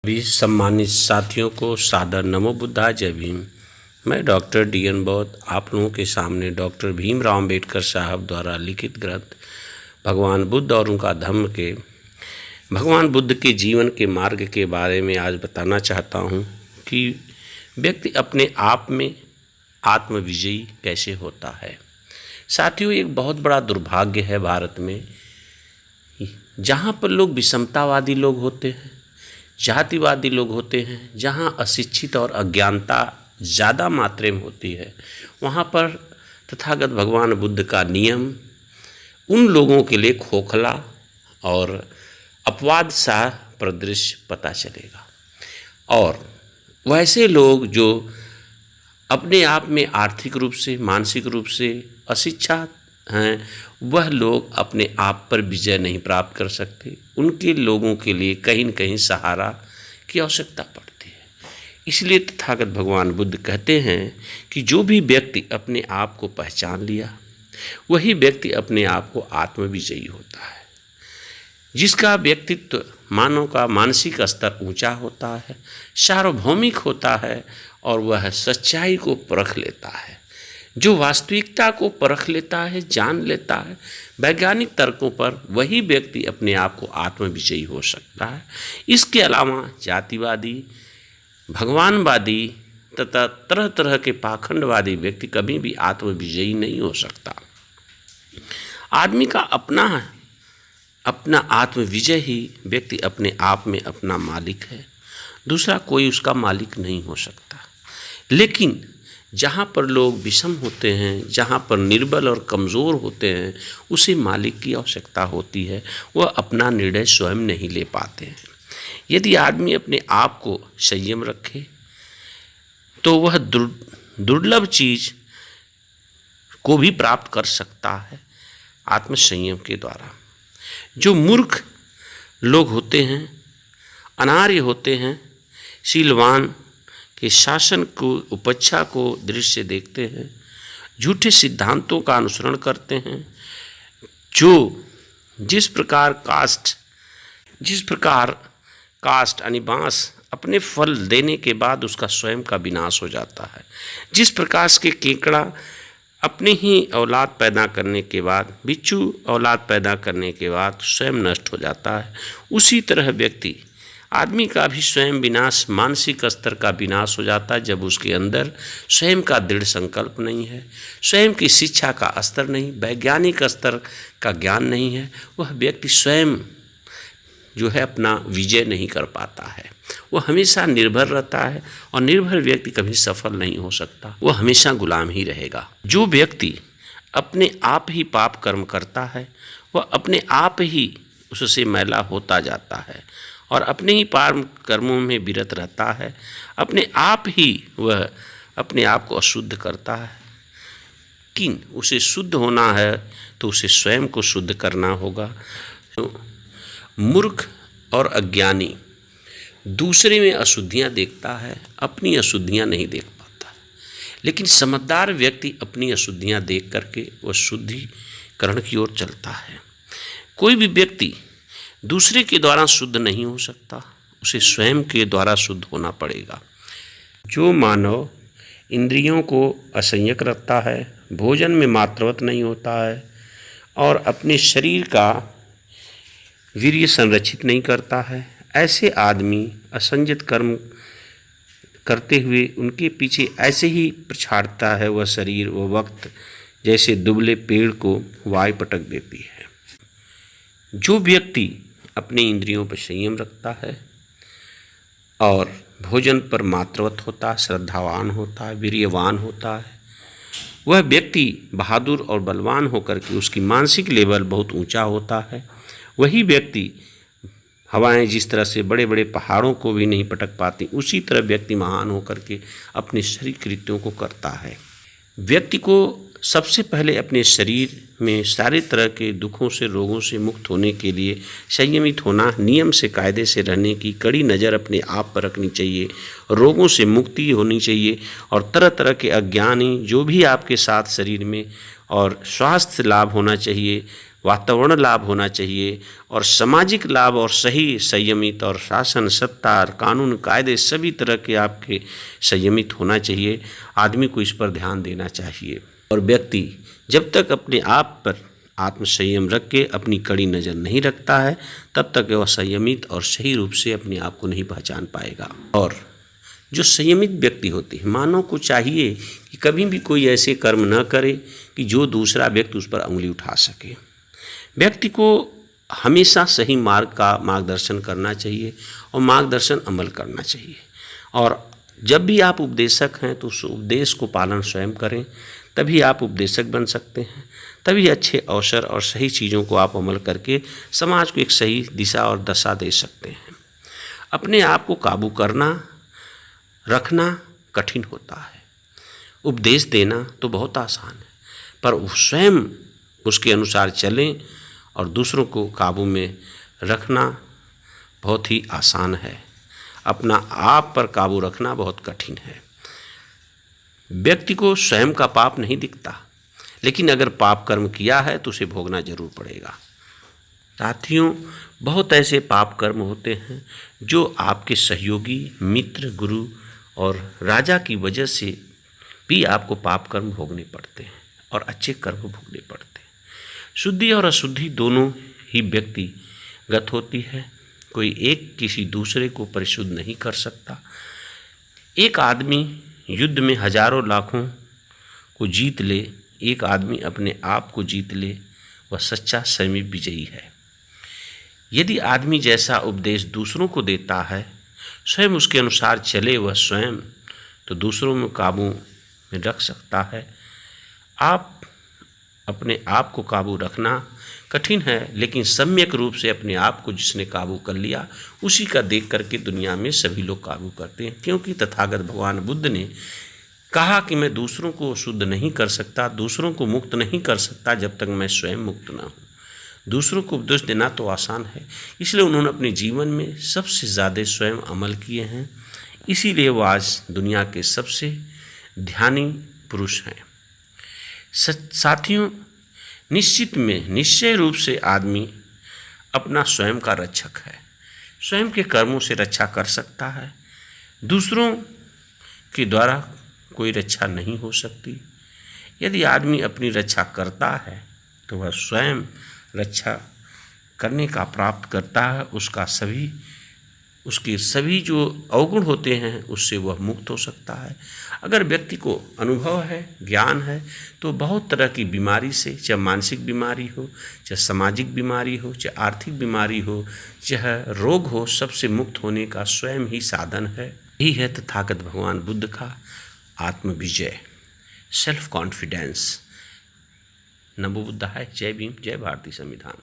सभी सम्मानित साथियों को सादर नमो बुद्धाय, जय भीम। मैं डॉक्टर डी.एन. बौद्ध आप लोगों के सामने डॉक्टर भीमराव अम्बेडकर साहब द्वारा लिखित ग्रंथ भगवान बुद्ध और उनका धम्म के भगवान बुद्ध के जीवन के मार्ग के बारे में आज बताना चाहता हूँ कि व्यक्ति अपने आप में आत्मविजयी कैसे होता है। साथियों, एक बहुत बड़ा दुर्भाग्य है भारत में, जहाँ पर लोग विषमतावादी लोग होते हैं, जातिवादी लोग होते हैं, जहाँ अशिक्षित और अज्ञानता ज़्यादा मात्रा में होती है, वहाँ पर तथागत भगवान बुद्ध का नियम उन लोगों के लिए खोखला और अपवाद सा परिदृश्य पता चलेगा। और वैसे लोग जो अपने आप में आर्थिक रूप से, मानसिक रूप से अशिक्षित हैं, वह लोग अपने आप पर विजय नहीं प्राप्त कर सकते। उनके लोगों के लिए कहीं न कहीं सहारा की आवश्यकता पड़ती है। इसलिए तथागत भगवान बुद्ध कहते हैं कि जो भी व्यक्ति अपने आप को पहचान लिया, वही व्यक्ति अपने आप को आत्मविजयी होता है। जिसका व्यक्तित्व मानव का मानसिक स्तर ऊंचा होता है, सार्वभौमिक होता है और वह सच्चाई को परख लेता है, जो वास्तविकता को परख लेता है, जान लेता है वैज्ञानिक तर्कों पर, वही व्यक्ति अपने आप को आत्मविजयी हो सकता है। इसके अलावा जातिवादी, भगवानवादी तथा तरह तरह के पाखंडवादी व्यक्ति कभी भी आत्मविजयी नहीं हो सकता। आदमी का अपना आत्मविजय ही व्यक्ति अपने आप में अपना मालिक है, दूसरा कोई उसका मालिक नहीं हो सकता। लेकिन जहाँ पर लोग विषम होते हैं, जहाँ पर निर्बल और कमज़ोर होते हैं, उसे मालिक की आवश्यकता होती है। वह अपना निर्णय स्वयं नहीं ले पाते हैं। यदि आदमी अपने आप को संयम रखे तो वह दुर्लभ चीज़ को भी प्राप्त कर सकता है आत्मसंयम के द्वारा। जो मूर्ख लोग होते हैं, अनार्य होते हैं, शीलवान के शासन को, उपेक्षा को दृश्य देखते हैं, झूठे सिद्धांतों का अनुसरण करते हैं, जो जिस प्रकार कास्ट यानी बांस अपने फल देने के बाद उसका स्वयं का विनाश हो जाता है, जिस प्रकार के केकड़ा अपने ही औलाद पैदा करने के बाद, बिच्छू औलाद पैदा करने के बाद स्वयं नष्ट हो जाता है, उसी तरह व्यक्ति आदमी का भी स्वयं विनाश, मानसिक स्तर का विनाश हो जाता है जब उसके अंदर स्वयं का दृढ़ संकल्प नहीं है, स्वयं की शिक्षा का स्तर नहीं, वैज्ञानिक स्तर का ज्ञान नहीं है। वह व्यक्ति स्वयं जो है अपना विजय नहीं कर पाता है। वह हमेशा निर्भर रहता है और निर्भर व्यक्ति कभी सफल नहीं हो सकता, वह हमेशा गुलाम ही रहेगा। जो व्यक्ति अपने आप ही पाप कर्म करता है, वह अपने आप ही उससे मैला होता जाता है और अपने ही पाप कर्मों में विरत रहता है। अपने आप ही वह अपने आप को अशुद्ध करता है। लेकिन उसे शुद्ध होना है तो उसे स्वयं को शुद्ध करना होगा। तो मूर्ख और अज्ञानी दूसरे में अशुद्धियाँ देखता है, अपनी अशुद्धियाँ नहीं देख पाता। लेकिन समझदार व्यक्ति अपनी अशुद्धियाँ देख करके वह शुद्धिकरण की ओर चलता है। कोई भी व्यक्ति दूसरे के द्वारा शुद्ध नहीं हो सकता, उसे स्वयं के द्वारा शुद्ध होना पड़ेगा। जो मानव इंद्रियों को असंयत रखता है, भोजन में मात्रवत नहीं होता है और अपने शरीर का वीर्य संरक्षित नहीं करता है, ऐसे आदमी असंयत कर्म करते हुए उनके पीछे ऐसे ही पछाड़ता है वह शरीर, वह वक्त जैसे दुबले पेड़ को वायु पटक देती है। जो व्यक्ति अपने इंद्रियों पर संयम रखता है और भोजन पर मात्रवत होता है, श्रद्धावान होता है, वीर्यवान होता है, वह व्यक्ति बहादुर और बलवान होकर के उसकी मानसिक लेवल बहुत ऊंचा होता है। वही व्यक्ति हवाएं जिस तरह से बड़े बड़े पहाड़ों को भी नहीं पटक पाती, उसी तरह व्यक्ति महान होकर के अपने शरीर कृत्यों को करता है। व्यक्ति को सबसे पहले अपने शरीर में सारे तरह के दुखों से, रोगों से मुक्त होने के लिए संयमित होना, नियम से, कायदे से रहने की कड़ी नज़र अपने आप पर रखनी चाहिए, रोगों से मुक्ति होनी चाहिए और तरह तरह के अज्ञानी जो भी आपके साथ शरीर में और स्वास्थ्य लाभ होना चाहिए, वातावरण लाभ होना चाहिए और सामाजिक लाभ और सही संयमित और शासन सत्ता और कानून कायदे सभी तरह के आपके संयमित होना चाहिए। आदमी को इस पर ध्यान देना चाहिए और व्यक्ति जब तक अपने आप पर आत्म संयम रख के अपनी कड़ी नज़र नहीं रखता है तब तक वह संयमित और सही रूप से अपने आप को नहीं पहचान पाएगा। और जो संयमित व्यक्ति होते हैं, मानव को चाहिए कि कभी भी कोई ऐसे कर्म न करे कि जो दूसरा व्यक्ति उस पर उंगली उठा सके। व्यक्ति को हमेशा सही मार्ग का मार्गदर्शन करना चाहिए और मार्गदर्शन अमल करना चाहिए। और जब भी आप उपदेशक हैं तो उस उपदेश को पालन स्वयं करें, तभी आप उपदेशक बन सकते हैं। तभी अच्छे अवसर और सही चीज़ों को आप अमल करके समाज को एक सही दिशा और दशा दे सकते हैं। अपने आप को काबू करना रखना कठिन होता है, उपदेश देना तो बहुत आसान है, पर स्वयं उसके अनुसार चलें और दूसरों को काबू में रखना बहुत ही आसान है। अपना आप पर काबू रखना बहुत कठिन है। व्यक्ति को स्वयं का पाप नहीं दिखता, लेकिन अगर पाप कर्म किया है तो उसे भोगना जरूर पड़ेगा। साथियों, बहुत ऐसे पाप कर्म होते हैं जो आपके सहयोगी, मित्र, गुरु और राजा की वजह से भी आपको पाप कर्म भोगने पड़ते हैं और अच्छे कर्म भोगने पड़ते हैं। शुद्धि और अशुद्धि दोनों ही व्यक्तिगत होती है, कोई एक किसी दूसरे को परिशुद्ध नहीं कर सकता। एक आदमी युद्ध में हजारों लाखों को जीत ले, एक आदमी अपने आप को जीत ले, वह सच्चा संयमी विजयी है। यदि आदमी जैसा उपदेश दूसरों को देता है, स्वयं उसके अनुसार चले वह स्वयं, तो दूसरों में काबू में रख सकता है। आप अपने आप को काबू रखना कठिन है, लेकिन सम्यक रूप से अपने आप को जिसने काबू कर लिया उसी का देख करके दुनिया में सभी लोग काबू करते हैं। क्योंकि तथागत भगवान बुद्ध ने कहा कि मैं दूसरों को शुद्ध नहीं कर सकता, दूसरों को मुक्त नहीं कर सकता जब तक मैं स्वयं मुक्त ना हूँ। दूसरों को उपदेश देना तो आसान है, इसलिए उन्होंने अपने जीवन में सबसे ज़्यादा स्वयं अमल किए हैं। इसीलिए वो आज दुनिया के सबसे ध्यानी पुरुष हैं। साथियों, निश्चय रूप से आदमी अपना स्वयं का रक्षक है, स्वयं के कर्मों से रक्षा कर सकता है। दूसरों के द्वारा कोई रक्षा नहीं हो सकती। यदि आदमी अपनी रक्षा करता है तो वह स्वयं रक्षा करने का प्राप्त करता है। उसके सभी जो अवगुण होते हैं उससे वह मुक्त हो सकता है। अगर व्यक्ति को अनुभव है, ज्ञान है, तो बहुत तरह की बीमारी से, चाहे मानसिक बीमारी हो, चाहे सामाजिक बीमारी हो, चाहे आर्थिक बीमारी हो, चाहे रोग हो, सबसे मुक्त होने का स्वयं ही साधन है। यही है तथागत भगवान बुद्ध का आत्म विजय, सेल्फ कॉन्फिडेंस। नमो बुद्धाय। जय भीम, जय भारतीय संविधान।